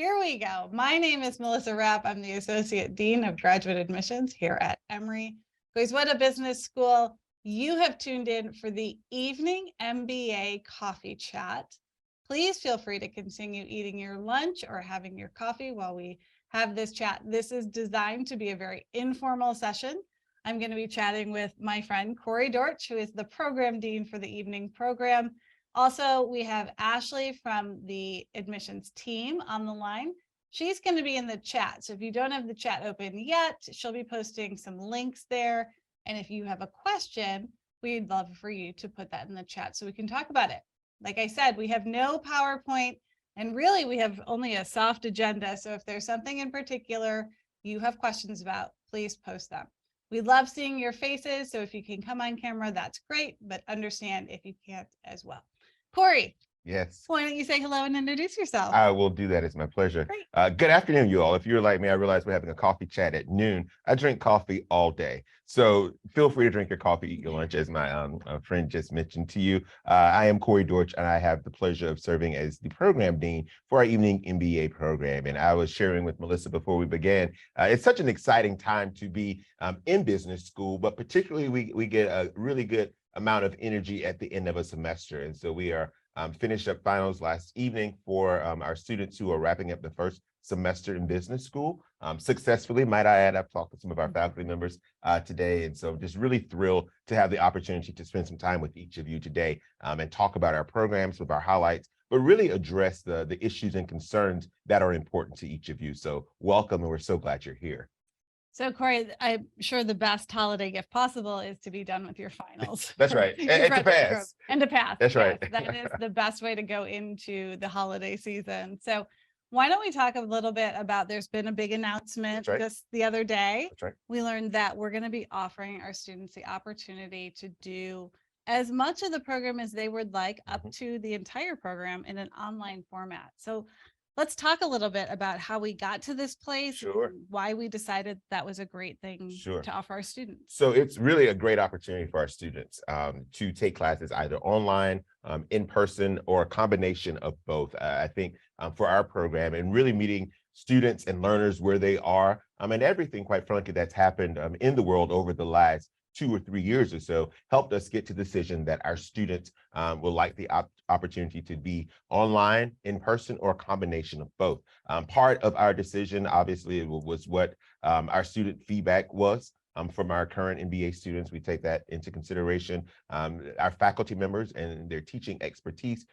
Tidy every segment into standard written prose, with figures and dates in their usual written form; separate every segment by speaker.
Speaker 1: Here we go. My name is Melissa Rapp. I'm the Associate Dean of Graduate Admissions here at Emory Goizueta Business School. You have tuned in for the Evening MBA Coffee Chat. Please feel free to continue eating your lunch or having your coffee while we have this chat. This is designed to be a very informal session. I'm going to be chatting with my friend Corey Dortch, who is the Program Dean for the evening program. Also, we have Ashley from the admissions team on the line. She's going to be in the chat. So if you don't have the chat open yet, she'll be posting some links there. And if you have a question, we'd love for you to put that in the chat so we can talk about it. Like I said, we have no PowerPoint, and really we have only a soft agenda. So if there's something in particular you have questions about, please post them. We love seeing your faces. So if you can come on camera, that's great, but understand if you can't as well. Corey.
Speaker 2: Yes.
Speaker 1: Why don't you say hello and introduce yourself?
Speaker 2: I will do that. It's my pleasure.
Speaker 1: Great.
Speaker 2: Good afternoon, you all. If you're like me, I realize we're having a coffee chat at noon. I drink coffee all day. So feel free to drink your coffee, eat your lunch, as my friend just mentioned to you. I am Corey Dortch, and I have the pleasure of serving as the program dean for our Evening MBA program. And I was sharing with Melissa before we began, it's such an exciting time to be in business school, but particularly we get a really good amount of energy at the end of a semester. And so we are finished up finals last evening for our students who are wrapping up the first semester in business school successfully, might I add. I've talked to some of our faculty members today, and so just really thrilled to have the opportunity to spend some time with each of you today and talk about our programs with our highlights, but really address the issues and concerns that are important to each of you. So welcome, and we're so glad you're here.
Speaker 1: So Corey, I'm sure the best holiday gift possible is to be done with your finals.
Speaker 2: That's right. And to pass.
Speaker 1: And to pass.
Speaker 2: That's right.
Speaker 1: Yes, that is the best way to go into the holiday season. So why don't we talk a little bit about, there's been a big announcement just the other day.
Speaker 2: That's right.
Speaker 1: We learned that we're going to be offering our students the opportunity to do as much of the program as they would like, up to the entire program in an online format. So let's talk a little bit about how we got to this place,
Speaker 2: Sure.
Speaker 1: why we decided that was a great thing to offer our students.
Speaker 2: So it's really a great opportunity for our students to take classes either online, in person, or a combination of both. I think for our program, and really meeting students and learners where they are, and everything, quite frankly, that's happened in the world over the last 2 or 3 years or so, helped us get to the decision that our students will like the opportunity to be online, in person, or a combination of both. Part of our decision, obviously, was what our student feedback was. From our current MBA students, we take that into consideration. Our faculty members and their teaching expertise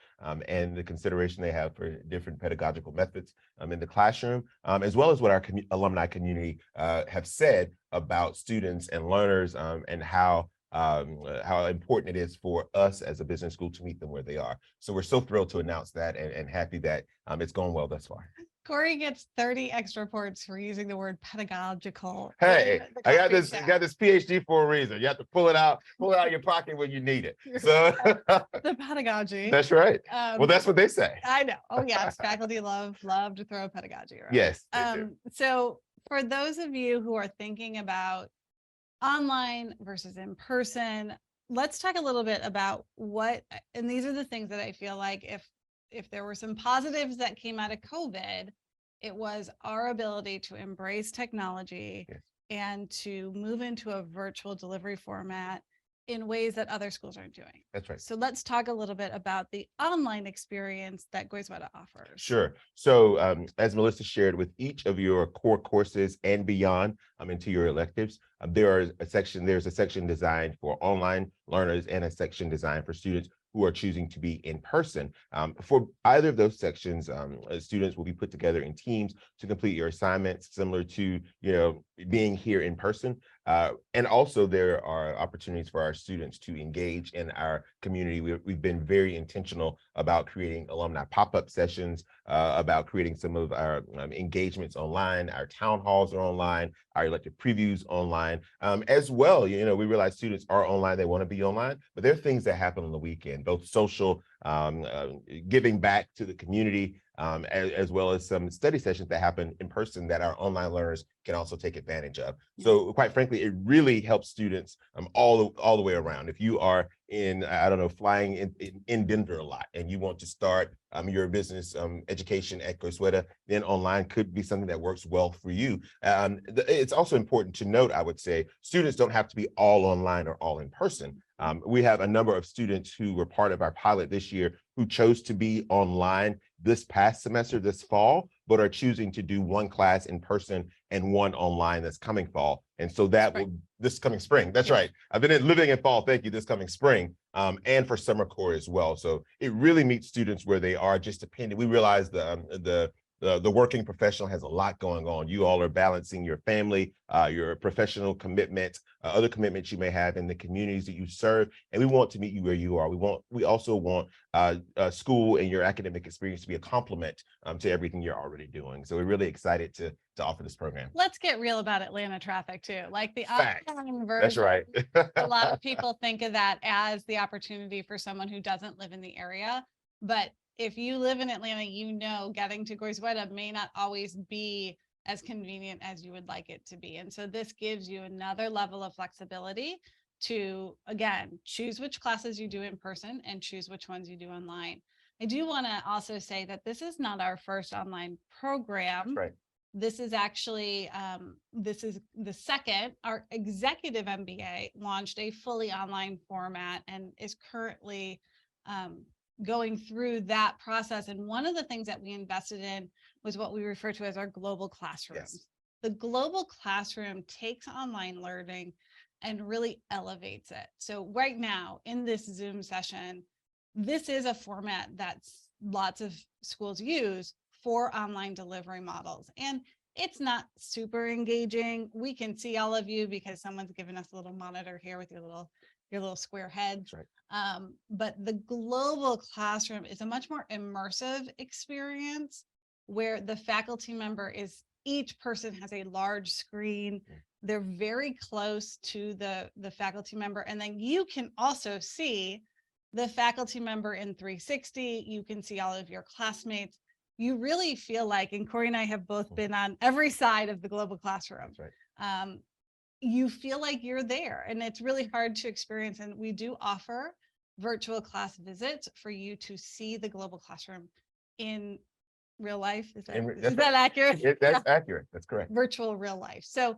Speaker 2: and the consideration they have for different pedagogical methods in the classroom, as well as what our alumni community have said about students and learners and how important it is for us as a business school to meet them where they are. So we're so thrilled to announce that and happy that it's going well thus far.
Speaker 1: Corey gets 30 extra points for using the word pedagogical.
Speaker 2: Hey, I got this PhD for a reason. You have to pull it out of your pocket when you need it. So
Speaker 1: the pedagogy.
Speaker 2: That's right. Well, that's what they say.
Speaker 1: I know. Oh yes, faculty love to throw pedagogy around.
Speaker 2: Yes.
Speaker 1: So for those of you who are thinking about online versus in person, let's talk a little bit about and these are the things that I feel like if there were some positives that came out of COVID, it was our ability to embrace technology and to move into a virtual delivery format in ways that other schools aren't doing.
Speaker 2: That's right.
Speaker 1: So let's talk a little bit about the online experience that Goizueta offers.
Speaker 2: Sure. So as Melissa shared, with each of your core courses and beyond into your electives, there's a section designed for online learners and a section designed for students who are choosing to be in person. For either of those sections, students will be put together in teams to complete your assignments, similar to being here in person. And also there are opportunities for our students to engage in our community. We've been very intentional about creating alumni pop-up sessions, about creating some of our engagements online. Our town halls are online, our elective previews online, as well. We realize students are online, they want to be online, but there are things that happen on the weekend, both social, giving back to the community, as well as some study sessions that happen in person that our online learners can also take advantage of. So quite frankly, it really helps students all the way around. If you are in, I don't know, flying in Denver a lot and you want to start your business education at Goizueta, then online could be something that works well for you. It's also important to note, I would say, students don't have to be all online or all in person. We have a number of students who were part of our pilot this year who chose to be online this past semester, this fall, but are choosing to do one class in person and one online this coming fall. And so that will, this coming spring, that's right. I've been living in fall, thank you, this coming spring, and for summer core as well. So it really meets students where they are, just depending. We realize the working professional has a lot going on. You all are balancing your family, your professional commitment, other commitments you may have in the communities that you serve, and we want to meet you where you are. We also want school and your academic experience to be a complement to everything you're already doing. So we're really excited to offer this program.
Speaker 1: Let's get real about Atlanta traffic too. Like the online version,
Speaker 2: that's right.
Speaker 1: a lot of people think of that as the opportunity for someone who doesn't live in the area. But if you live in Atlanta, you know getting to Goizueta may not always be as convenient as you would like it to be. And so this gives you another level of flexibility to, again, choose which classes you do in person and choose which ones you do online. I do want to also say that this is not our first online program.
Speaker 2: That's right.
Speaker 1: This is actually, this is the second. Our executive MBA launched a fully online format and is currently going through that process. And one of the things that we invested in was what we refer to as our global classrooms. Yes. The global classroom takes online learning and really elevates it. So right now in this Zoom session, this is a format that's lots of schools use for online delivery models. And it's not super engaging. We can see all of you because someone's given us a little monitor here with your little square head.
Speaker 2: That's right.
Speaker 1: But the global classroom is a much more immersive experience where the faculty member is, each person has a large screen. They're very close to the faculty member. And then you can also see the faculty member in 360. You can see all of your classmates. You really feel like, and Corey and I have both been on every side of the global classroom.
Speaker 2: That's right.
Speaker 1: You feel like you're there, and it's really hard to experience. And we do offer virtual class visits for you to see the global classroom in real life. Is that accurate?
Speaker 2: That's accurate. That's correct.
Speaker 1: Virtual real life. So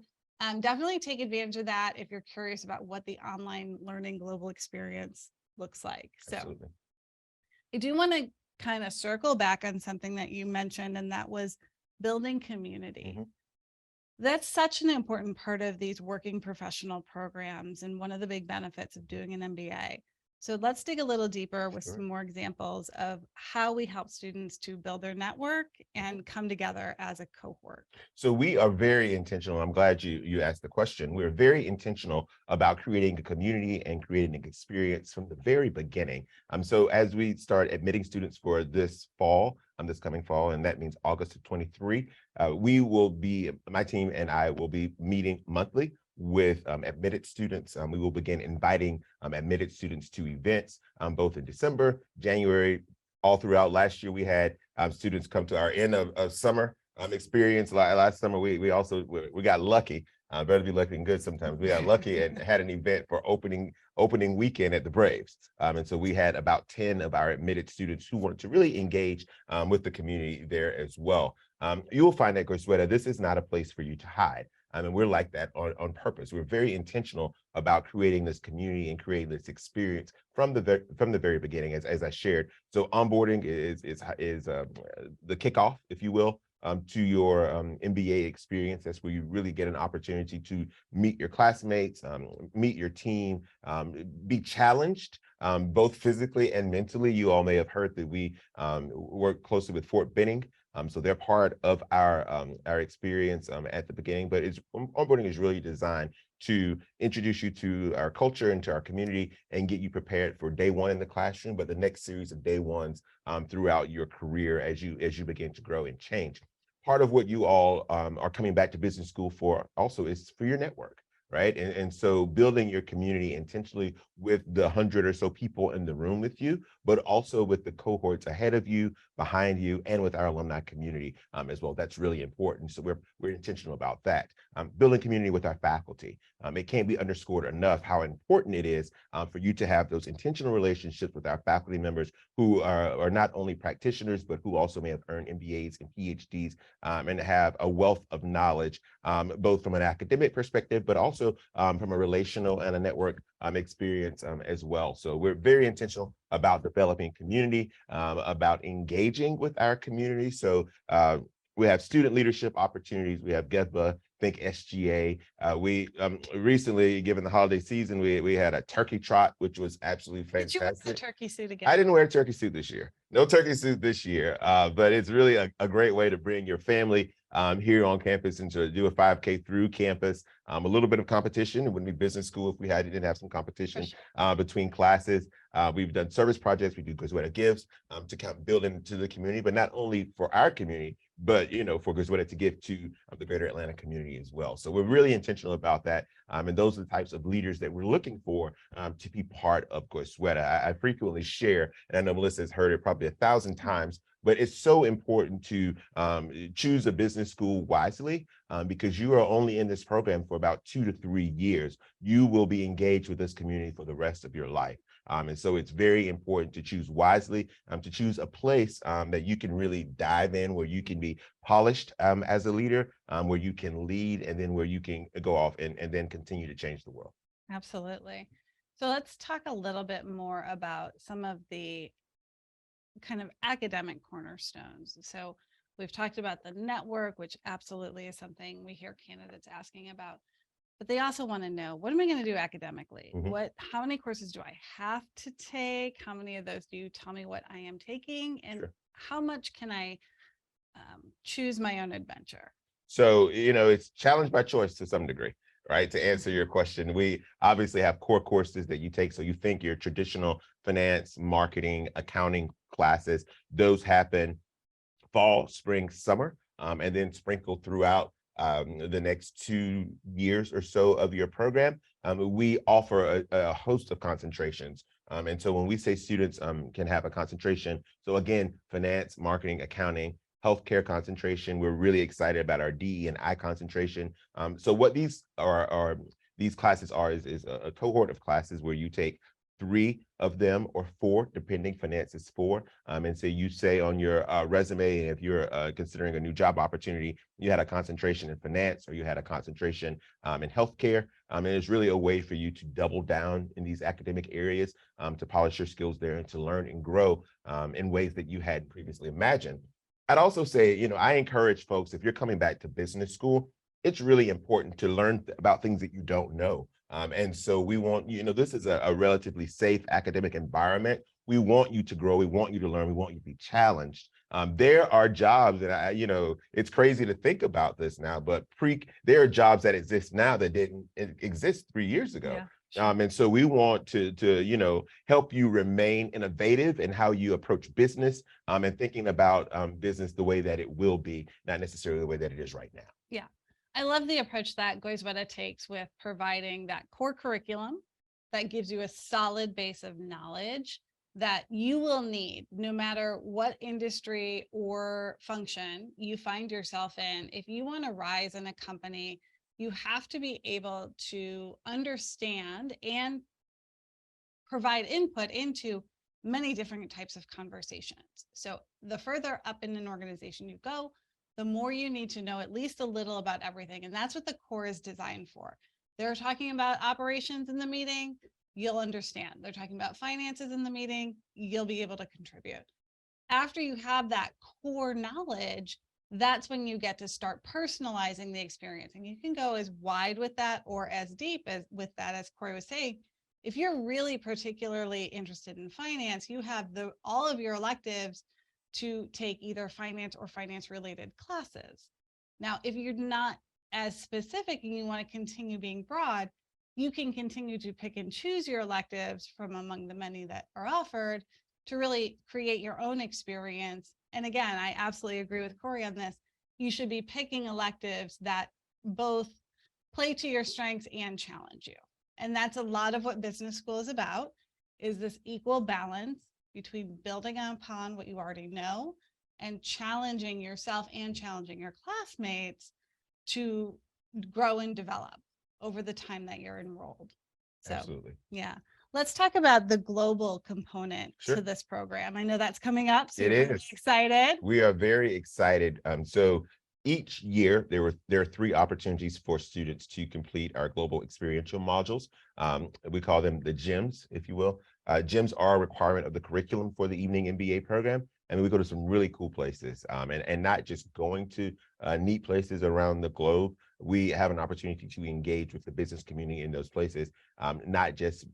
Speaker 1: definitely take advantage of that if you're curious about what the online learning global experience looks like.
Speaker 2: Absolutely.
Speaker 1: So I do want to kind of circle back on something that you mentioned, and that was building community. Mm-hmm. That's such an important part of these working professional programs and one of the big benefits of doing an MBA. So let's dig a little deeper with some more examples of how we help students to build their network and come together as a cohort.
Speaker 2: So we are very intentional. I'm glad you asked the question. We're very intentional about creating a community and creating an experience from the very beginning. So as we start admitting students for this fall, this coming fall, and that means August of 23, we will be, my team and I will be meeting monthly with admitted students. We will begin inviting admitted students to events, both in December, January, all throughout. Last year, we had students come to our end of summer experience. Last summer, we got lucky. Better be lucky than good sometimes. We got lucky and had an event for opening weekend at the Braves. And so we had about 10 of our admitted students who wanted to really engage with the community there as well. You will find at Goizueta, this is not a place for you to hide. And we're like that on purpose. We're very intentional about creating this community and creating this experience from the very beginning, as I shared. So onboarding is the kickoff, if you will, to your MBA experience. That's where you really get an opportunity to meet your classmates, meet your team, be challenged, both physically and mentally. You all may have heard that we work closely with Fort Benning. So they're part of our experience at the beginning, but onboarding is really designed to introduce you to our culture and to our community and get you prepared for day one in the classroom, but the next series of day ones throughout your career as you begin to grow and change. Part of what you all are coming back to business school for also is for your network. right? And so building your community intentionally with the 100 or so people in the room with you, but also with the cohorts ahead of you, behind you, and with our alumni community as well. That's really important. So we're intentional about that. Building community with our faculty. It can't be underscored enough how important it is for you to have those intentional relationships with our faculty members who are not only practitioners, but who also may have earned MBAs and PhDs and have a wealth of knowledge, both from an academic perspective, but also from a relational and a network experience as well. So we're very intentional about developing community, about engaging with our community. So we have student leadership opportunities. We have GETBA, think SGA. We recently, given the holiday season, we had a turkey trot, which was absolutely fantastic.
Speaker 1: Did you wear the turkey suit again?
Speaker 2: I didn't wear a turkey suit this year. No turkey suit this year, but it's really a great way to bring your family here on campus and to do a 5K through campus. A little bit of competition. It wouldn't be business school if we didn't have some competition between classes. We've done service projects. We do Goizueta Gifts to kind of build into the community, but not only for our community, but for Goizueta to give to the greater Atlanta community as well. So we're really intentional about that. And those are the types of leaders that we're looking for to be part of Goizueta. I frequently share, and I know Melissa has heard it probably 1,000 times, but it's so important to choose a business school wisely because you are only in this program for about 2 to 3 years. You will be engaged with this community for the rest of your life. And so it's very important to choose wisely, to choose a place that you can really dive in, where you can be polished as a leader, where you can lead, and then where you can go off and then continue to change the world.
Speaker 1: Absolutely. So let's talk a little bit more about some of the kind of academic cornerstones. So we've talked about the network, which absolutely is something we hear candidates asking about. But they also want to know, what am I going to do academically? How many courses do I have to take? How many of those do you tell me what I am taking? And how much can I choose my own adventure?
Speaker 2: So, it's challenge by choice to some degree, right? To answer your question, we obviously have core courses that you take. So you think your traditional finance, marketing, accounting classes, those happen fall, spring, summer, and then sprinkled throughout the next 2 years or so of your program. We offer a host of concentrations. And so when we say students can have a concentration, so again, finance, marketing, accounting, healthcare concentration, we're really excited about our DE&I concentration. So what these classes are is a cohort of classes where you take 3 of them or 4, depending. Finance is 4. And so you say on your resume, if you're considering a new job opportunity, you had a concentration in finance or you had a concentration in healthcare. And it's really a way for you to double down in these academic areas, to polish your skills there and to learn and grow in ways that you hadn't previously imagined. I'd also say, I encourage folks, if you're coming back to business school, it's really important to learn about things that you don't know. And so we want, this is a relatively safe academic environment. We want you to grow. We want you to learn. We want you to be challenged. There are jobs that it's crazy to think about this now, but there are jobs that exist now that didn't exist 3 years ago. And so we want to help you remain innovative in how you approach business and thinking about business the way that it will be, not necessarily the way that it is right now.
Speaker 1: Yeah. I love the approach that Goizueta takes with providing that core curriculum that gives you a solid base of knowledge that you will need no matter what industry or function you find yourself in. If you want to rise in a company, you have to be able to understand and provide input into many different types of conversations. So the further up in an organization you go, the more you need to know at least a little about everything. And that's what the core is designed for. They're talking about operations in the meeting, you'll understand. They're talking about finances in the meeting, you'll be able to contribute. After you have that core knowledge, that's when you get to start personalizing the experience. And you can go as wide with that or as deep as with that, as Corey was saying. If you're really particularly interested in finance, you have all of your electives to take either finance or finance related classes. Now, if you're not as specific and you want to continue being broad, you can continue to pick and choose your electives from among the many that are offered to really create your own experience. And again, I absolutely agree with Corey on this. You should be picking electives that both play to your strengths and challenge you. And that's a lot of what business school is about, is this equal balance between building upon what you already know and challenging yourself and challenging your classmates to grow and develop over the time that you're enrolled. So,
Speaker 2: Absolutely.
Speaker 1: yeah. Let's talk about the global component
Speaker 2: Sure.
Speaker 1: to this program. I know that's coming up. So
Speaker 2: It
Speaker 1: we're really
Speaker 2: is.
Speaker 1: excited.
Speaker 2: We are very excited. So each year there are 3 opportunities for students to complete our global experiential modules. We call them the GEMs, if you will. GEMs are a requirement of the curriculum for the Evening MBA program. And we go to some really cool places, and not just going to neat places around the globe. We have an opportunity to engage with the business community in those places, not just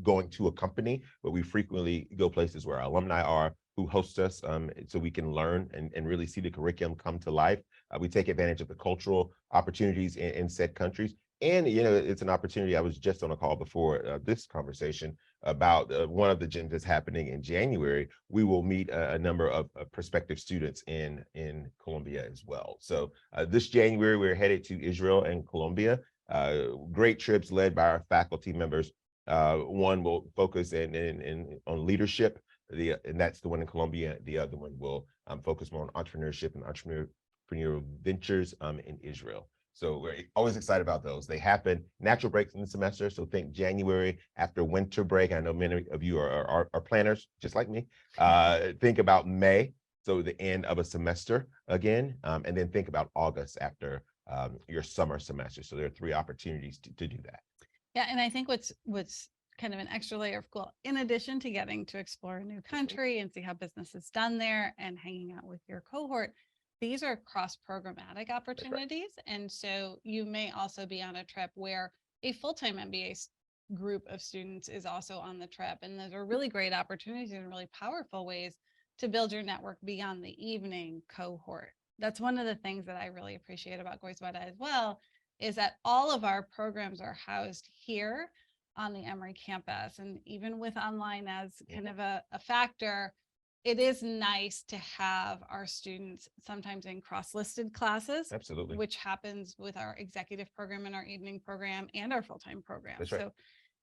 Speaker 2: going to a company, but we frequently go places where our alumni are, who host us, so we can learn and really see the curriculum come to life. We take advantage of the cultural opportunities in said countries. And, it's an opportunity. I was just on a call before this conversation about one of the gyms that's happening in January. We will meet a number of prospective students in Colombia as well. So this January, we're headed to Israel and Colombia. Great trips led by our faculty members. One will focus on leadership, and that's the one in Colombia. The other one will focus more on entrepreneurship and entrepreneurial ventures in Israel. So we're always excited about those. They happen natural breaks in the semester. So think January after winter break. I know many of you are planners, just like me. Think about May, so the end of a semester again, and then think about August after your summer semester. So there are 3 opportunities to do that.
Speaker 1: Yeah, and I think what's kind of an extra layer of cool, in addition to getting to explore a new country and see how business is done there and hanging out with your cohort, these are cross-programmatic opportunities. Right. And so you may also be on a trip where a full-time MBA group of students is also on the trip. And those are really great opportunities and really powerful ways to build your network beyond the evening cohort. That's one of the things that I really appreciate about Goizueta as well, is that all of our programs are housed here on the Emory campus. And even with online as kind of a factor, it is nice to have our students sometimes in cross-listed classes.
Speaker 2: Absolutely.
Speaker 1: Which happens with our executive program and our evening program and our full-time program.
Speaker 2: That's right.
Speaker 1: So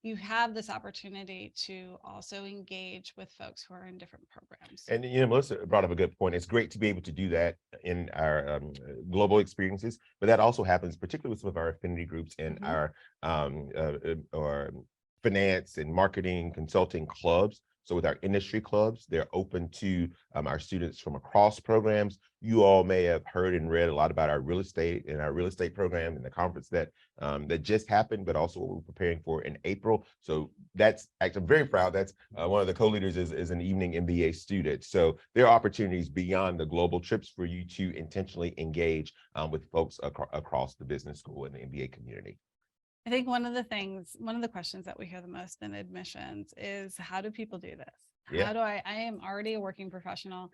Speaker 1: you have this opportunity to also engage with folks who are in different programs.
Speaker 2: And, Melissa brought up a good point. It's great to be able to do that in our global experiences, but that also happens particularly with some of our affinity groups in our finance and marketing consulting clubs. So with our industry clubs, they're open to our students from across programs. You all may have heard and read a lot about our real estate program and the conference that just happened, but also what we're preparing for in April. So that's actually, I'm very proud. That's one of the co-leaders is an Evening MBA student. So there are opportunities beyond the global trips for you to intentionally engage with folks across the business school and the MBA community.
Speaker 1: I think one of the questions that we hear the most in admissions is, how do people do this?
Speaker 2: Yeah.
Speaker 1: How do I am already a working professional.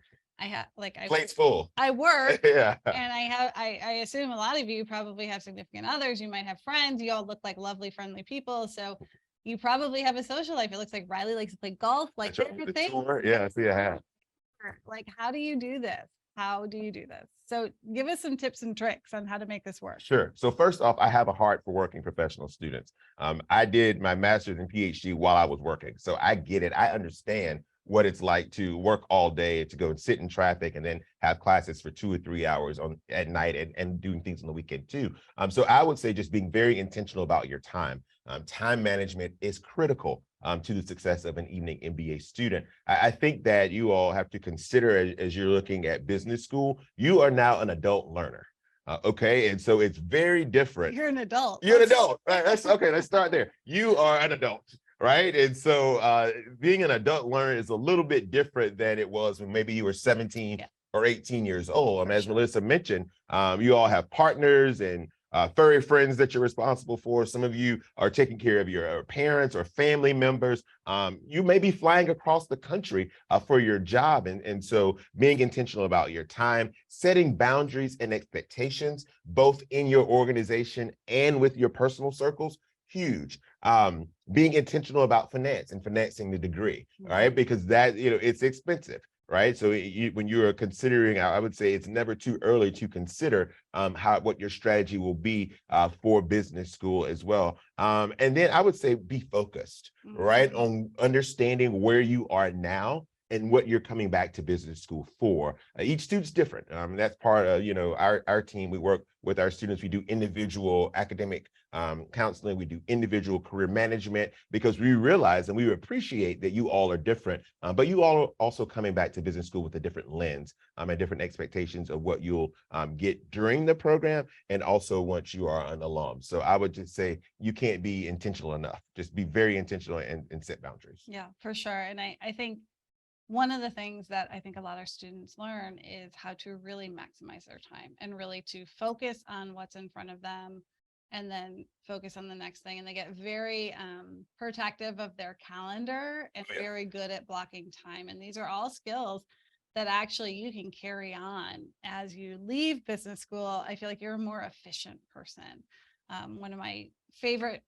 Speaker 2: Plate's full.
Speaker 1: I work.
Speaker 2: Yeah.
Speaker 1: And I assume a lot of you probably have significant others. You might have friends. You all look like lovely, friendly people. So you probably have a social life. It looks like Riley likes to play golf, like different things.
Speaker 2: Yeah, I see I have.
Speaker 1: Like, how do you do this? How do you do this? So give us some tips and tricks on how to make this work.
Speaker 2: Sure. So first off, I have a heart for working professional students. I did my master's and PhD while I was working. So I get it. I understand what it's like to work all day, to go and sit in traffic and then have classes for 2 or 3 hours at night and doing things on the weekend too. So I would say just being very intentional about your time. Time management is critical to the success of an Evening MBA student. I think that you all have to consider, as you're looking at business school, you are now an adult learner. Okay, and so it's very different.
Speaker 1: You're an adult.
Speaker 2: You're an adult. Right? That's okay. Let's start there. You are an adult, right? And so being an adult learner is a little bit different than it was when maybe you were 17 or 18 years old. As Melissa mentioned, you all have partners and furry friends that you're responsible for. Some of you are taking care of your parents or family members. You may be flying across the country for your job. And so being intentional about your time, setting boundaries and expectations, both in your organization and with your personal circles, huge. Being intentional about finance and financing the degree, right? Because that, it's expensive. right? So when you're considering, I would say it's never too early to consider what your strategy will be for business school as well. And then I would say be focused, right, on understanding where you are now and what you're coming back to business school for. Each student's different. That's part of, our team. We work with our students. We do individual academic counseling. We do individual career management, because we realize and we appreciate that you all are different, but you all are also coming back to business school with a different lens and different expectations of what you'll get during the program and also once you are an alum. So I would just say you can't be intentional enough. Just be very intentional and set boundaries.
Speaker 1: Yeah, for sure. And I think one of the things that I think a lot of students learn is how to really maximize their time and really to focus on what's in front of them and then focus on the next thing. And they get very protective of their calendar and very good at blocking time. And these are all skills that actually you can carry on as you leave business school. I feel like you're a more efficient person. One of my favorite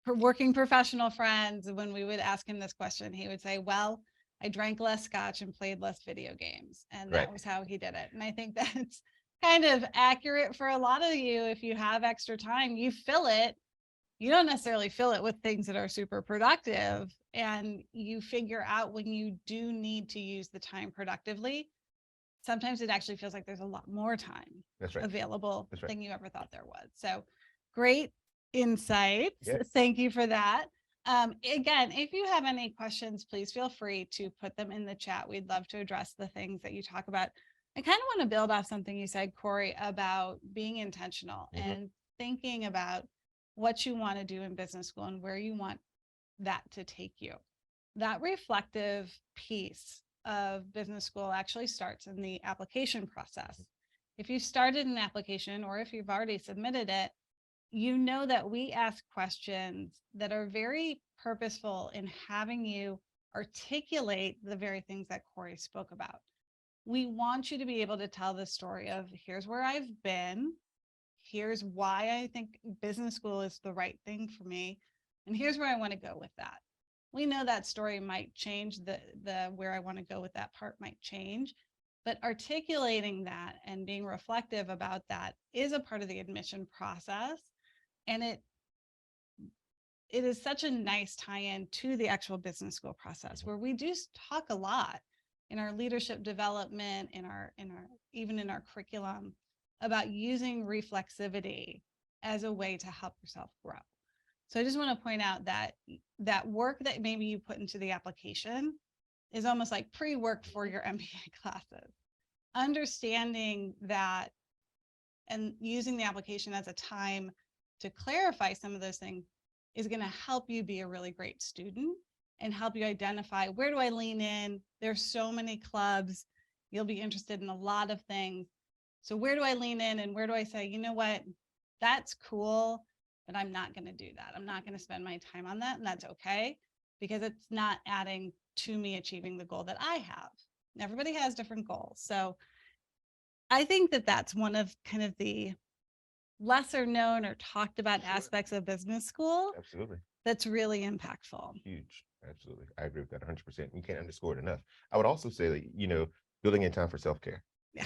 Speaker 1: working professional friends, when we would ask him this question, he would say, well, I drank less scotch and played less video games. And that was how he did it. And I think that's kind of accurate for a lot of you. If you have extra time, you fill it. You don't necessarily fill it with things that are super productive. And you figure out when you do need to use the time productively. Sometimes it actually feels like there's a lot more time available than you ever thought there was. So great insights. Yes. Thank you for that. Again, if you have any questions, please feel free to put them in the chat. We'd love to address the things that you talk about. I kind of want to build off something you said, Corey, about being intentional and thinking about what you want to do in business school and where you want that to take you. That reflective piece of business school actually starts in the application process. If you started an application or if you've already submitted it, you know that we ask questions that are very purposeful in having you articulate the very things that Corey spoke about. We want you to be able to tell the story of here's where I've been, here's why I think business school is the right thing for me, and here's where I want to go with that. We know that story might change, the where I want to go with that part might change, but articulating that and being reflective about that is a part of the admission process. And it is such a nice tie-in to the actual business school process, where we do talk a lot in our leadership development, even in our curriculum, about using reflexivity as a way to help yourself grow. So I just want to point out that that work that maybe you put into the application is almost like pre-work for your MBA classes. Understanding that and using the application as a time to clarify some of those things is going to help you be a really great student and help you identify, where do I lean in? There's so many clubs. You'll be interested in a lot of things. So where do I lean in and where do I say, you know what, that's cool, but I'm not going to do that. I'm not going to spend my time on that. And that's okay, because it's not adding to me achieving the goal that I have. Everybody has different goals. So I think that that's one of kind of the lesser known or talked about aspects of business school.
Speaker 2: Absolutely.
Speaker 1: That's really impactful.
Speaker 2: Huge. Absolutely. I agree with that 100%. You can't underscore it enough. I would also say that, building in time for self-care.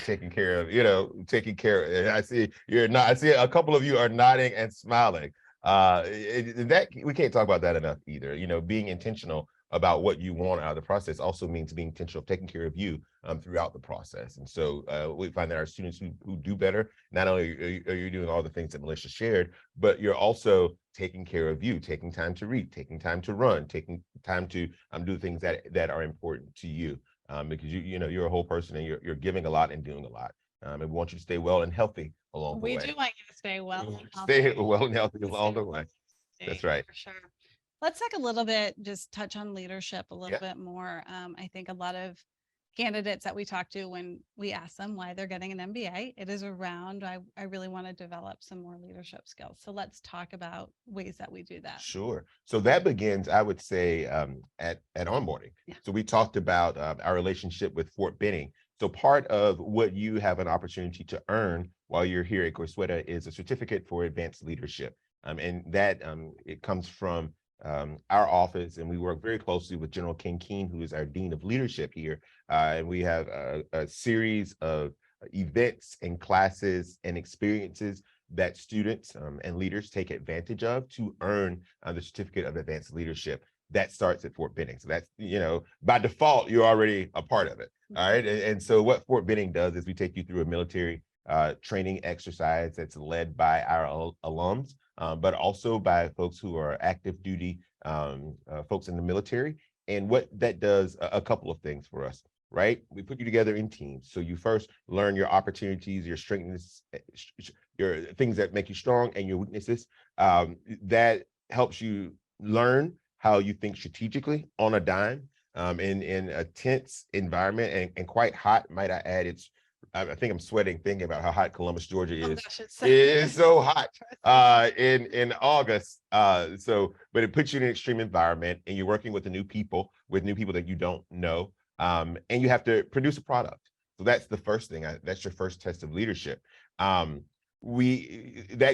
Speaker 2: Taking care of, taking care. I see I see a couple of you are nodding and smiling. That we can't talk about that enough either. Being intentional about what you want out of the process also means being intentional of taking care of you throughout the process. And so we find that our students who do better, not only are you doing all the things that Melissa shared, but you're also taking care of you, taking time to read, taking time to run, taking time to do things that are important to you. Because you're a whole person and you're giving a lot and doing a lot. And we want you to stay well and healthy along the way.
Speaker 1: We do want you to stay well and healthy.
Speaker 2: Stay well and healthy along the way. That's right.
Speaker 1: For sure. Let's talk a little bit, just touch on leadership a little bit more. I think a lot of candidates that we talk to, when we ask them why they're getting an MBA, it is around, I really want to develop some more leadership skills. So let's talk about ways that we do that.
Speaker 2: Sure. So that begins, I would say, at onboarding. So we talked about our relationship with Fort Benning. So part of what you have an opportunity to earn while you're here at Goizueta is a certificate for advanced leadership. And that it comes from our office, and we work very closely with General Ken Keene, who is our Dean of Leadership here. And we have a series of events and classes and experiences that students and leaders take advantage of to earn the Certificate of Advanced Leadership. That starts at Fort Benning. So that's, by default, you're already a part of it. All right. And so what Fort Benning does is we take you through a military training exercise that's led by our alums, but also by folks who are active duty folks in the military. And what that does, a couple of things for us, right? We put you together in teams. So you first learn your opportunities, your strengths, your things that make you strong, and your weaknesses. That helps you learn how you think strategically on a dime, in a tense environment and quite hot, might I add. I think I'm sweating thinking about how hot Columbus, Georgia
Speaker 1: Oh
Speaker 2: is.
Speaker 1: gosh,
Speaker 2: It is so hot in August. But it puts you in an extreme environment, and you're working with new people that you don't know, and you have to produce a product. So that's the first thing. That's your first test of leadership. That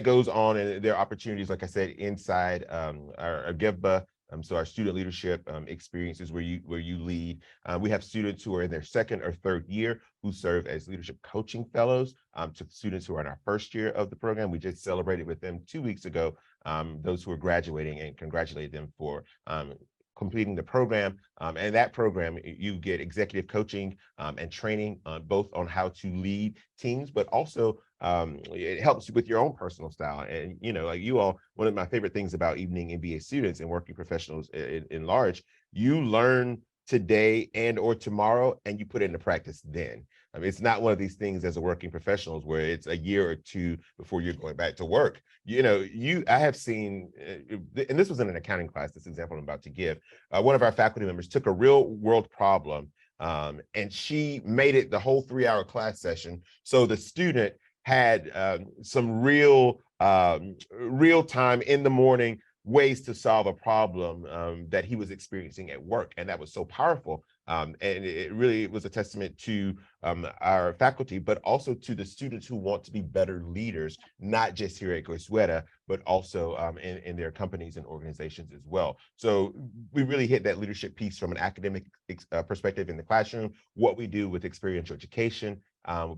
Speaker 2: goes on, and there are opportunities, like I said, inside our GIVBA. So our student leadership experiences where you lead. We have students who are in their second or third year who serve as leadership coaching fellows to students who are in our first year of the program. We just celebrated with them 2 weeks ago, those who are graduating, and congratulated them for completing the program. And that program, you get executive coaching and training both on how to lead teams, but also it helps with your own personal style. And, like you all, one of my favorite things about Evening MBA students and working professionals in large, you learn today and or tomorrow, and you put it into practice then. I mean, it's not one of these things as a working professionals where it's a year or two before you're going back to work. I have seen, and this was in an accounting class, this example I'm about to give, one of our faculty members took a real world problem, and she made it the whole 3-hour class session. So the student had some real time in the morning ways to solve a problem that he was experiencing at work. And that was so powerful. And it really was a testament to our faculty, but also to the students who want to be better leaders, not just here at Goizueta, but also in their companies and organizations as well. So we really hit that leadership piece from an academic perspective in the classroom, what we do with experiential education,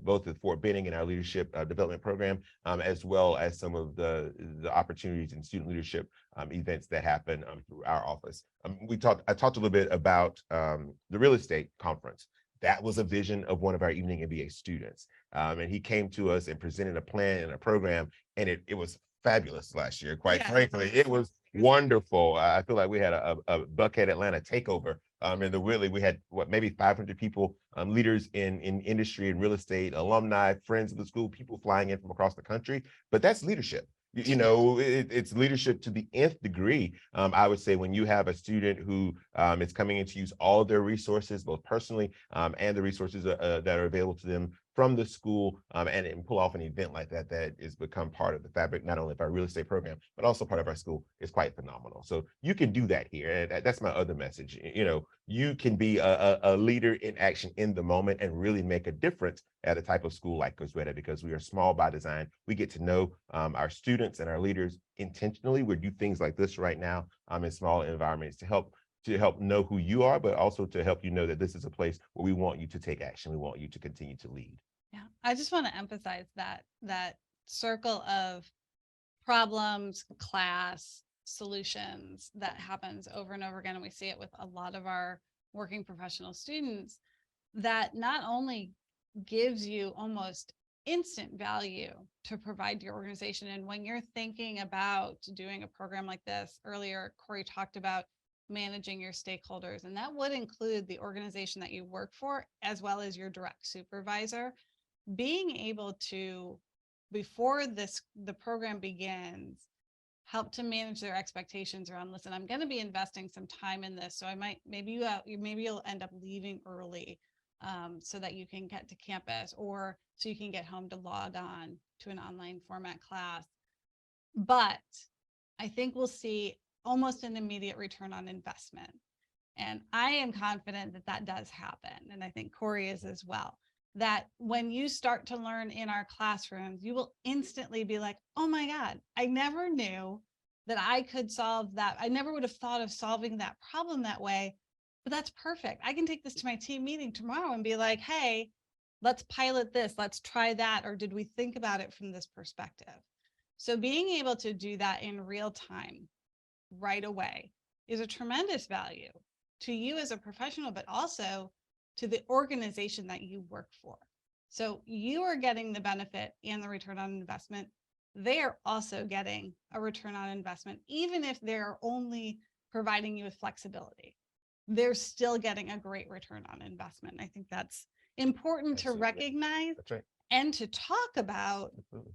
Speaker 2: both at Fort Benning and our leadership development program, as well as some of the opportunities in student leadership events that happen through our office. I talked a little bit about the real estate conference. That was a vision of one of our Evening MBA students. And he came to us and presented a plan and a program, and it was fabulous last year, quite frankly. It was wonderful. I feel like we had a Buckhead Atlanta takeover. In the Whitley, we had maybe 500 people, leaders in industry and real estate, alumni, friends of the school, people flying in from across the country. But that's leadership. It's leadership to the nth degree. I would say when you have a student who is coming in to use all of their resources, both personally and the resources that are available to them from the school, and pull off an event like that is become part of the fabric, not only of our real estate program, but also part of our school, is quite phenomenal. So you can do that here. And that's my other message. You can be a leader in action in the moment and really make a difference at a type of school like Goizueta, because we are small by design. We get to know our students and our leaders intentionally. We do things like this right now in small environments to help know who you are, but also to help you know that this is a place where we want you to take action. We want you to continue to lead.
Speaker 1: Yeah, I just want to emphasize that circle of problems, class, solutions that happens over and over again. And we see it with a lot of our working professional students, that not only gives you almost instant value to provide to your organization. And when you're thinking about doing a program like this, earlier, Corey talked about managing your stakeholders, and that would include the organization that you work for, as well as your direct supervisor. Being able to, before the program begins, help to manage their expectations around, listen, I'm going to be investing some time in this, so maybe you'll end up leaving early so that you can get to campus, or so you can get home to log on to an online format class. But I think we'll see almost an immediate return on investment. And I am confident that does happen. And I think Corey is as well. That when you start to learn in our classrooms, you will instantly be like, oh my God, I never knew that I could solve that. I never would have thought of solving that problem that way, but that's perfect. I can take this to my team meeting tomorrow and be like, hey, let's pilot this, let's try that. Or did we think about it from this perspective? So being able to do that in real time right away is a tremendous value to you as a professional, but also to the organization that you work for. So you are getting the benefit and the return on investment. They are also getting a return on investment, even if they're only providing you with flexibility. They're still getting a great return on investment. I think that's important
Speaker 2: Absolutely.
Speaker 1: to recognize
Speaker 2: That's right.
Speaker 1: and to talk about
Speaker 2: Absolutely.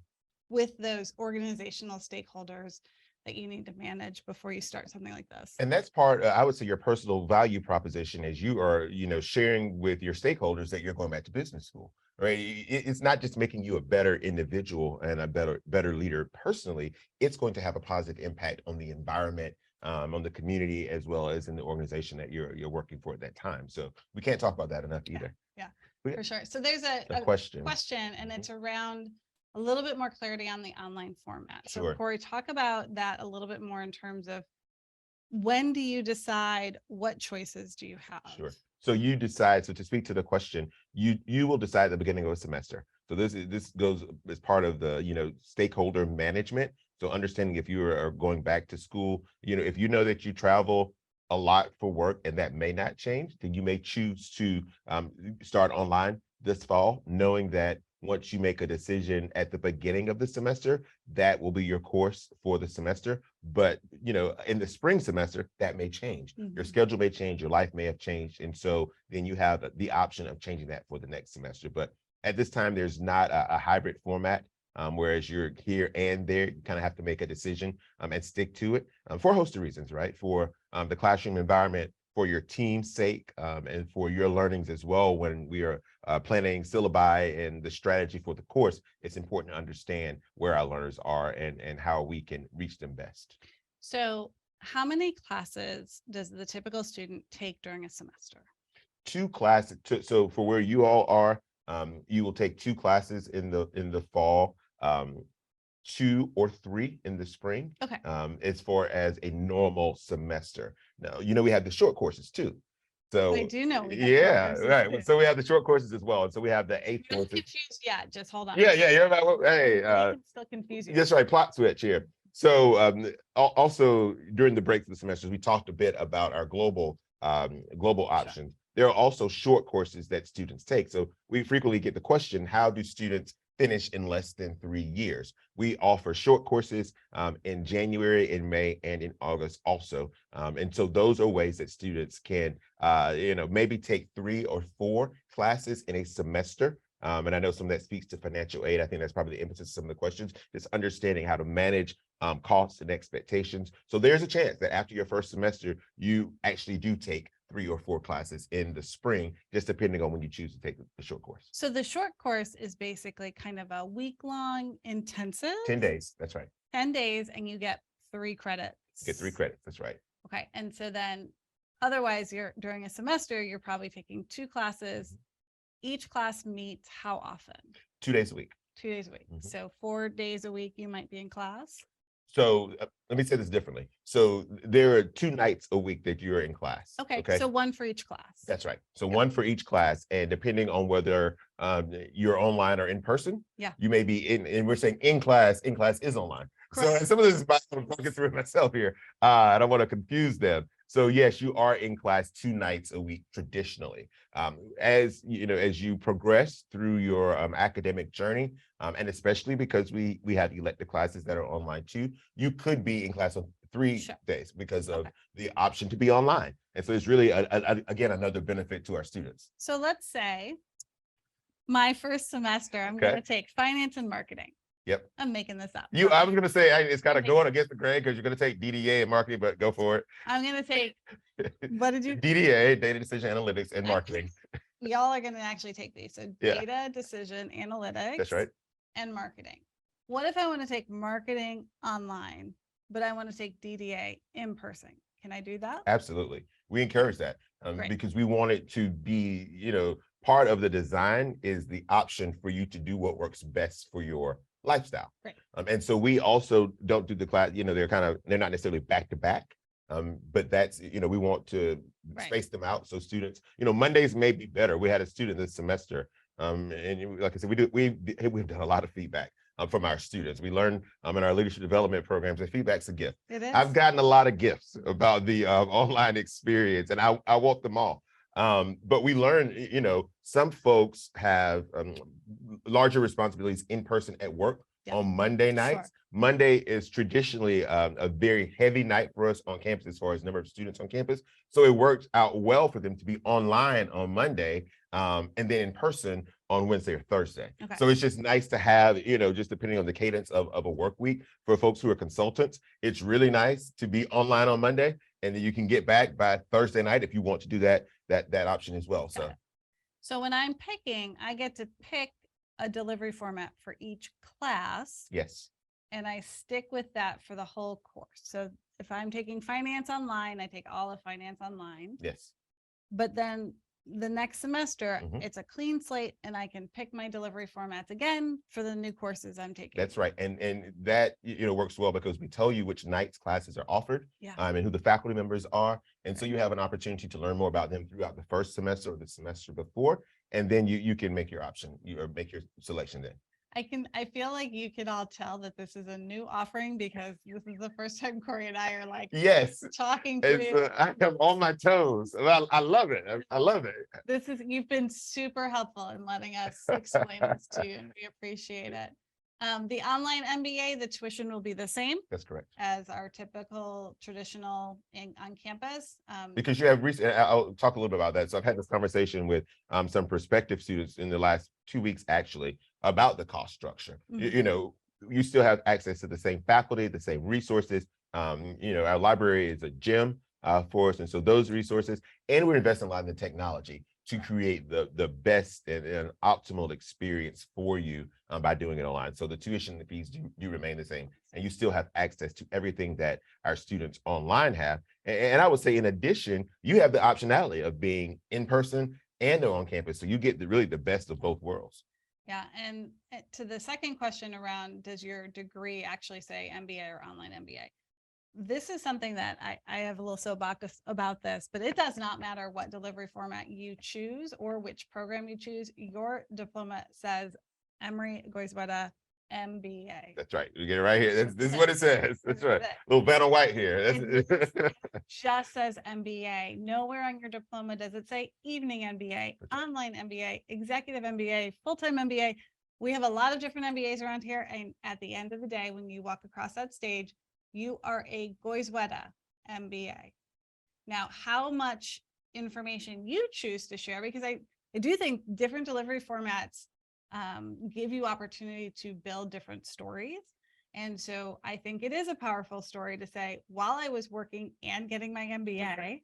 Speaker 1: with those organizational stakeholders that you need to manage before you start something like this.
Speaker 2: And that's part, I would say, your personal value proposition as you are, sharing with your stakeholders that you're going back to business school, right? It's not just making you a better individual and a better leader personally. It's going to have a positive impact on the environment, on the community, as well as in the organization that you're working for at that time. So we can't talk about that enough either.
Speaker 1: Yeah,
Speaker 2: Yeah.
Speaker 1: for sure. So there's a
Speaker 2: question,
Speaker 1: and it's around a little bit more clarity on the online format. So
Speaker 2: Sure.
Speaker 1: Corey, talk about that a little bit more in terms of when do you decide, what choices do you have?
Speaker 2: Sure. So you decide, so to speak to the question, you will decide at the beginning of a semester. So this goes as part of the, stakeholder management. So understanding if you are going back to school, if you know that you travel a lot for work and that may not change, then you may choose to start online this fall, knowing that once you make a decision at the beginning of the semester, that will be your course for the semester. But, in the spring semester, that may change. Your schedule may change, your life may have changed. And so then you have the option of changing that for the next semester. But at this time, there's not a hybrid format. Whereas you're here and there, you kind of have to make a decision and stick to it for a host of reasons, right? For the classroom environment, for your team's sake, and for your learnings as well. When we are planning syllabi and the strategy for the course, it's important to understand where our learners are and how we can reach them best.
Speaker 1: So how many classes does the typical student take during a semester?
Speaker 2: 2 classes. So for where you all are, you will take 2 classes in the fall, 2 or 3 in the spring.
Speaker 1: Okay.
Speaker 2: As far as a normal semester. Now, we have the short courses too. So
Speaker 1: I do know.
Speaker 2: Yeah, right. Too. So we have the short courses as well. And so we have the 8th
Speaker 1: You're
Speaker 2: courses.
Speaker 1: confused yet. Just hold on.
Speaker 2: Yeah. You're about, hey,
Speaker 1: still confuse you.
Speaker 2: That's right. Plot switch here. So also during the breaks of the semesters, we talked a bit about our global options. Sure. There are also short courses that students take. So we frequently get the question, how do students finish in less than 3 years? We offer short courses in January, in May, and in August also. And so those are ways that students can, maybe take 3 or 4 classes in a semester. And I know some of that speaks to financial aid. I think that's probably the emphasis of some of the questions, just understanding how to manage costs and expectations. So there's a chance that after your first semester, you actually do take 3 or 4 classes in the spring, just depending on when you choose to take the short course.
Speaker 1: So the short course is basically kind of a week-long intensive.
Speaker 2: 10 days, that's right.
Speaker 1: 10 days, and you get 3 credits.
Speaker 2: You get 3 credits, that's right.
Speaker 1: Okay, and so then otherwise during a semester, you're probably taking 2 classes. Each class meets how often?
Speaker 2: 2 days a week.
Speaker 1: 2 days a week. So 4 days a week you might be in class.
Speaker 2: So let me say this differently. So there are 2 nights a week that you're in class.
Speaker 1: Okay. So 1 for each class. That's
Speaker 2: right. So 1 for each class, and depending on whether you're online or in person, you may be in. And we're saying in class is online. Correct. So some of this is I'm talking through it myself here. I don't want to confuse them. So yes, you are in class 2 nights a week traditionally. As you progress through your academic journey, and especially because we have elective classes that are online too, you could be in class on 3 days because of the option to be online. And so it's really again another benefit to our students.
Speaker 1: So let's say my first semester, I'm going to take finance and marketing.
Speaker 2: Yep.
Speaker 1: I'm making this up.
Speaker 2: I was going to say it's kind of going against the grain because you're going to take DDA and marketing, but go for it.
Speaker 1: I'm going to take, what did you?
Speaker 2: DDA, data decision analytics, and marketing.
Speaker 1: Y'all are going to actually take these. So data, decision, analytics.
Speaker 2: That's right.
Speaker 1: And marketing. What if I want to take marketing online, but I want to take DDA in person? Can I do that?
Speaker 2: Absolutely. We encourage that because we want it to be, part of the design is the option for you to do what works best for your lifestyle.
Speaker 1: Right.
Speaker 2: And so we also don't do the class, they're not necessarily back to back. But that's, we want to space them out. So students, Mondays may be better. We had a student this semester. Like I said, we've done a lot of feedback from our students. We learn in our leadership development programs that feedback's a gift.
Speaker 1: It is.
Speaker 2: I've gotten a lot of gifts about the online experience, and I want them all. But we learn, some folks have larger responsibilities in person at work on Monday nights. Sure. Monday is traditionally a very heavy night for us on campus as far as number of students on campus. So it works out well for them to be online on Monday and then in person on Wednesday or Thursday. Okay. So it's just nice to have, just depending on the cadence of a work week for folks who are consultants, it's really nice to be online on Monday, and then you can get back by Thursday night if you want to do that option as well.
Speaker 1: So when I'm picking, I get to pick a delivery format for each class.
Speaker 2: Yes.
Speaker 1: And I stick with that for the whole course. So if I'm taking finance online, I take all of finance online.
Speaker 2: Yes.
Speaker 1: But then the next semester, it's a clean slate, and I can pick my delivery formats again for the new courses I'm taking.
Speaker 2: That's right. And that, works well because we tell you which nights classes are offered, and who the faculty members are. And so you have an opportunity to learn more about them throughout the first semester or the semester before, and then you can make your option, or make your selection then.
Speaker 1: I feel like you can all tell that this is a new offering because this is the first time Corey and I are like,
Speaker 2: yes,
Speaker 1: talking to
Speaker 2: I am on my toes. Well, I love it. I love it.
Speaker 1: You've been super helpful in letting us explain this to you, and we appreciate it. The online MBA, the tuition will be the same.
Speaker 2: That's correct.
Speaker 1: As our typical traditional on campus.
Speaker 2: Because you have I'll talk a little bit about that. So I've had this conversation with some prospective students in the last 2 weeks, actually, about the cost structure. You still have access to the same faculty, the same resources. Our library is a gym for us. And so those resources, and we're investing a lot in the technology to create the best and optimal experience for you by doing it online. So the tuition fees do remain the same, and you still have access to everything that our students online have. And I would say, in addition, you have the optionality of being in person and on campus. So you get really the best of both worlds.
Speaker 1: Yeah. And to the second question around, does your degree actually say MBA or online MBA? This is something that I have a little soapbox about this, but it does not matter what delivery format you choose or which program you choose. Your diploma says Emory Goizueta MBA.
Speaker 2: That's right. You get it right here. This is what it says. That's right. A little pen on white here.
Speaker 1: It just says MBA. Nowhere on your diploma does it say Evening MBA, online MBA, Executive MBA, full-time MBA. We have a lot of different MBAs around here. And at the end of the day, when you walk across that stage, you are a Goizueta MBA. Now, how much information you choose to share, because I do think different delivery formats give you opportunity to build different stories. And so I think it is a powerful story to say, while I was working and getting my MBA,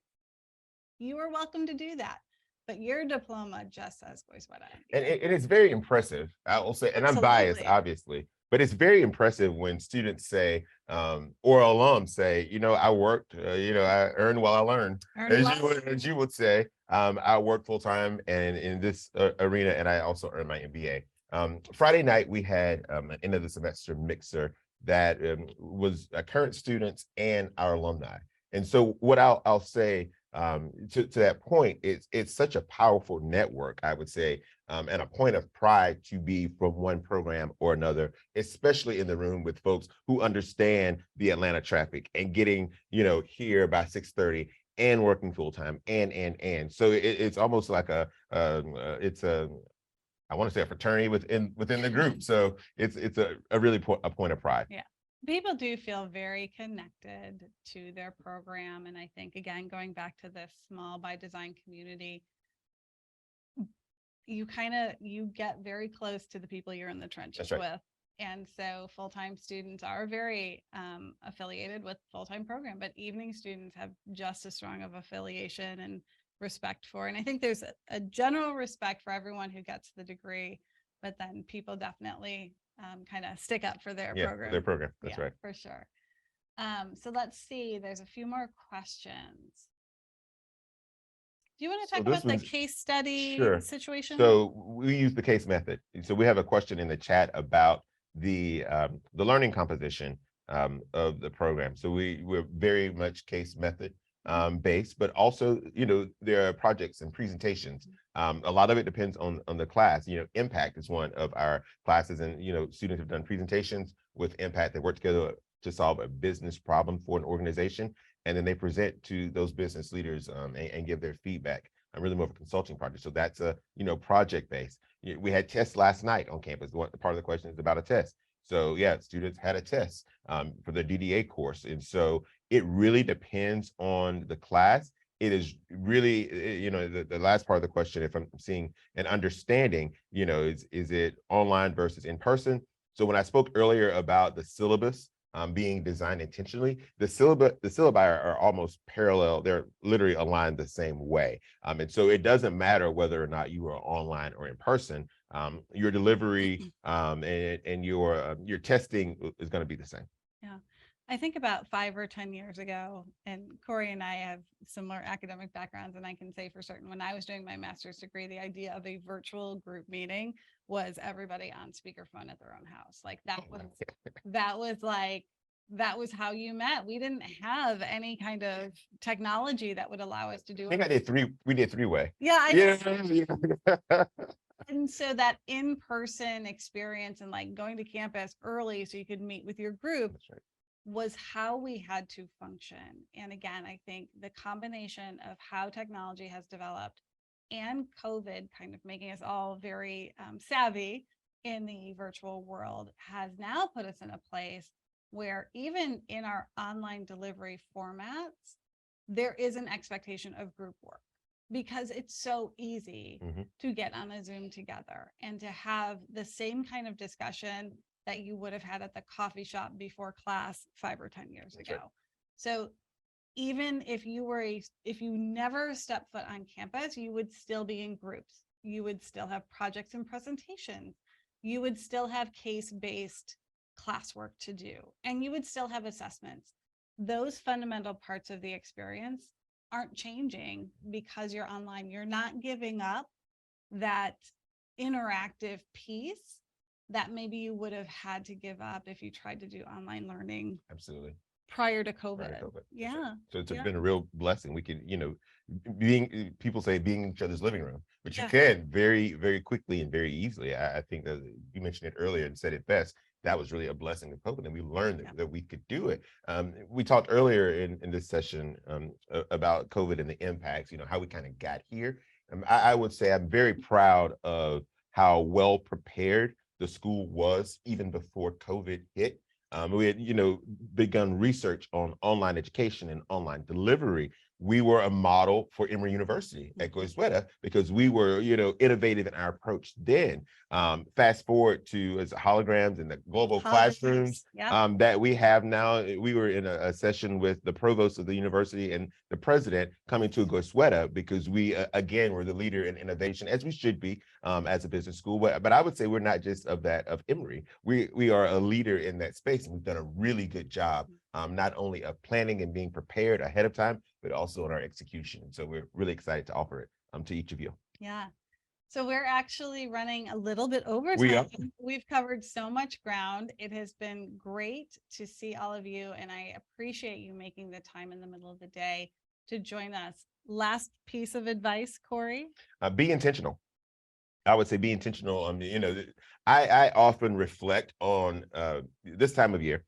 Speaker 1: you are welcome to do that. But your diploma just says Goizueta.
Speaker 2: And it's very impressive, I will say, and I'm biased, obviously, but it's very impressive when students say, or alums say, I worked, I earned while I learned, as you would say. I worked full time and in this arena, and I also earned my MBA. Friday night, we had an end of the semester mixer that was current students and our alumni. And so what I'll say to that point, it's such a powerful network, I would say, and a point of pride to be from one program or another, especially in the room with folks who understand the Atlanta traffic and getting, here by 6:30 and working full time and. So it's almost like I want to say a fraternity within the group. So it's a really a point of pride.
Speaker 1: Yeah. People do feel very connected to their program. And I think, again, going back to this small by design community, you get very close to the people you're in the trenches with. And so full-time students are very affiliated with full-time program, but evening students have just as strong of affiliation and respect for. And I think there's a general respect for everyone who gets the degree, but then people definitely kind of stick up for their program.
Speaker 2: Their program. That's right.
Speaker 1: For sure. So let's see, there's a few more questions. Do you want to talk about the case study situation?
Speaker 2: So we use the case method. So we have a question in the chat about the learning composition of the program. So we're very much case method based, but also, there are projects and presentations. A lot of it depends on the class. Impact is one of our classes, and students have done presentations with impact. They work together to solve a business problem for an organization, and then they present to those business leaders and give their feedback. I'm really more of a consulting project, so that's a project based. We had tests last night on campus. Part of the question is about a test. So yeah, students had a test for the DDA course, and so it really depends on the class. It is really, the last part of the question, if I'm seeing and understanding, is it online versus in person? So when I spoke earlier about the syllabus being designed intentionally, the syllabi are almost parallel. They're literally aligned the same way. And so it doesn't matter whether or not you are online or in person. Your delivery and your testing is going to be the same.
Speaker 1: Yeah. I think about 5 or 10 years ago, and Corey and I have similar academic backgrounds, and I can say for certain, when I was doing my master's degree, the idea of a virtual group meeting was everybody on speakerphone at their own house. Like that was how you met. We didn't have any kind of technology that would allow us to do
Speaker 2: I think we did three-way.
Speaker 1: Yeah.
Speaker 2: Yeah.
Speaker 1: And so that in-person experience and like going to campus early so you could meet with your group was how we had to function. And again, I think the combination of how technology has developed and COVID kind of making us all very savvy in the virtual world has now put us in a place where even in our online delivery formats, there is an expectation of group work because it's so easy to get on a Zoom together and to have the same kind of discussion that you would have had at the coffee shop before class 5 or 10 years ago. Right. So even if you never step foot on campus, you would still be in groups. You would still have projects and presentations. You would still have case-based classwork to do, and you would still have assessments. Those fundamental parts of the experience aren't changing because you're online. You're not giving up that interactive piece that maybe you would have had to give up if you tried to do online learning.
Speaker 2: Absolutely.
Speaker 1: Prior to COVID. Yeah.
Speaker 2: So it's been a real blessing. We can, people say being in each other's living room, but you can very, very quickly and very easily. I think that you mentioned it earlier and said it best. That was really a blessing of COVID, and we learned that we could do it. We talked earlier in this session about COVID and the impacts, how we kind of got here. I would say I'm very proud of how well prepared the school was even before COVID hit. We had, begun research on online education and online delivery. We were a model for Emory University at Goizueta because we were, innovative in our approach then. Fast forward to as holograms and the global classrooms that we have now. We were in a session with the provost of the university and the president coming to Goizueta because we, again, were the leader in innovation, as we should be as a business school. But I would say we're not just of that of Emory. We are a leader in that space, and we've done a really good job, not only of planning and being prepared ahead of time, but also in our execution. So we're really excited to offer it to each of you.
Speaker 1: Yeah. So we're actually running a little bit over time. We've covered so much ground. It has been great to see all of you, and I appreciate you making the time in the middle of the day to join us. Last piece of advice, Corey?
Speaker 2: Be intentional. I would say be intentional. I often reflect on this time of year,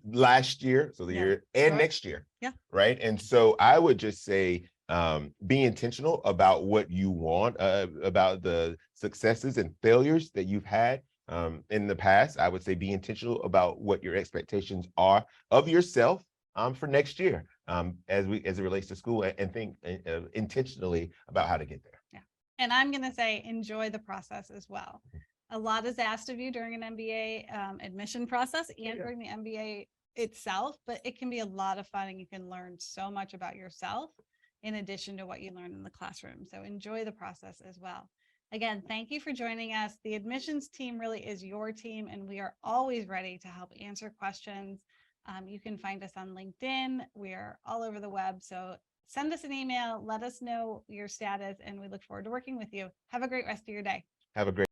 Speaker 2: last year, so the year and next year.
Speaker 1: Yeah.
Speaker 2: Right. And so I would just say, be intentional about what you want, about the successes and failures that you've had in the past. I would say be intentional about what your expectations are of yourself for next year as it relates to school, and think intentionally about how to get there.
Speaker 1: Yeah. And I'm going to say, enjoy the process as well. A lot is asked of you during an MBA admission process and during the MBA itself, but it can be a lot of fun, and you can learn so much about yourself in addition to what you learn in the classroom. So enjoy the process as well. Again, thank you for joining us. The admissions team really is your team, and we are always ready to help answer questions. You can find us on LinkedIn. We are all over the web. So send us an email, let us know your status, and we look forward to working with you. Have a great rest of your day.
Speaker 2: Have a great